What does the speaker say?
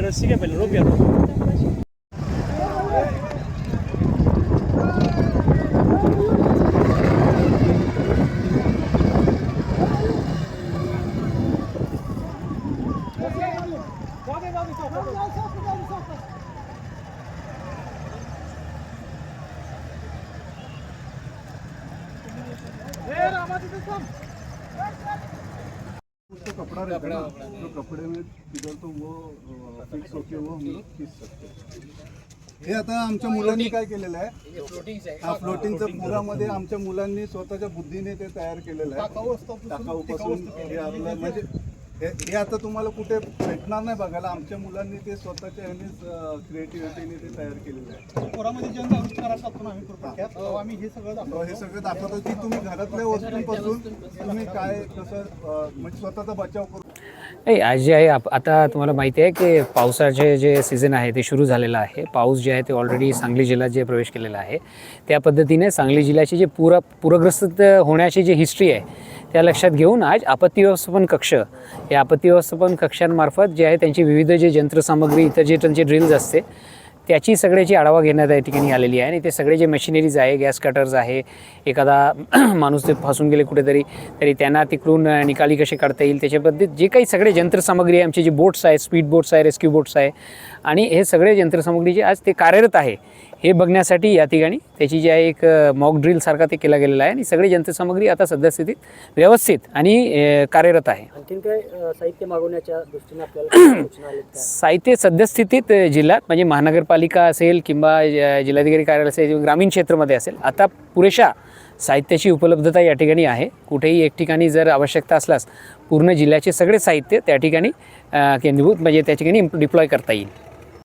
रस्सी घ्या पहिले, रोप घ्या. उसको कपड़ा रहता है ना, जो कपड़े में इधर तो वो फिक्स होके वो हम लोग खींच सकते हैं. हे आता आमच्या मुलांनी काय केलेलं आहे, हा फ्लोटिंगचं पुरामध्ये आमच्या मुलांनी स्वतःच्या बुद्धीने ते तयार केलेलं आहे. टाकाऊपासून हे आपलं म्हणजे हे आता तुम्हाला कुठे भेटणार नाही बघायला. आमच्या मुलांनी ते स्वतःच्या ह्यानेच क्रिएटिव्हिटीने ते तयार केलेलं आहे. पुरामध्ये जनजागृती करतो आम्ही कृपया आम्ही हे सगळं दाखवतो की तुम्ही घरातल्या वस्तूंपासून तुम्ही काय कसं म्हणजे स्वतःचा बचाव करू. आज जे आहे आता तुम्हाला माहिती आहे की पावसाचे जे सीझन आहे ते सुरू झालेलं आहे. पाऊस जे आहे ते ऑलरेडी सांगली जिल्ह्यात जे प्रवेश केलेला आहे त्या पद्धतीने सांगली जिल्ह्याची जे पूरग्रस्त होण्याची जी हिस्ट्री आहे त्या लक्षात घेऊन आज आपत्ती व्यवस्थापन कक्ष या आपत्ती व्यवस्थापन कक्षांमार्फत जे आहे त्यांची विविध जे यंत्रसामग्री इतर जे त्यांचे ड्रिल्स असते त्याची सगळ्याची आढावा घेण्यात या ठिकाणी आलेली आहे. आणि ते सगळे जे मशिनरीज आहे, गॅस कटर्स आहे, एखादा माणूस ते फसून गेले कुठेतरी तरी त्यांना तिकडून निकाली कसे काढता येईल त्याच्याबद्दल जे काही सगळे यंत्रसामग्री आहे, आमचे जे बोट्स आहे, स्पीड बोट्स आहे, रेस्क्यू बोट्स आहे आणि हे सगळे यंत्रसामग्री जे आज ते कार्यरत आहे हे बघण्यासाठी या ठिकाणी त्याची जी आहे एक मॉक ड्रिलसारखा ते केला गेलेला आहे. आणि सगळे यंत्रसामग्री आता सद्यस्थितीत व्यवस्थित आणि कार्यरत आहे. आणखीन काय साहित्य मागवण्याच्या दृष्टीने आपल्याला सूचना आल्या का? साहित्य सद्यस्थितीत जिल्ह्यात म्हणजे महानगरपालिका असेल किंवा जिल्हाधिकारी कार्यालय असेल, ग्रामीण क्षेत्रामध्ये असेल, आता पुरेशा साहित्याची उपलब्धता या ठिकाणी आहे. कुठेही एक ठिकाणी जर आवश्यकता असल्यास पूर्ण जिल्ह्याचे सगळे साहित्य त्या ठिकाणी केंद्रीभूत म्हणजे त्या ठिकाणी डिप्लॉय करता येईल.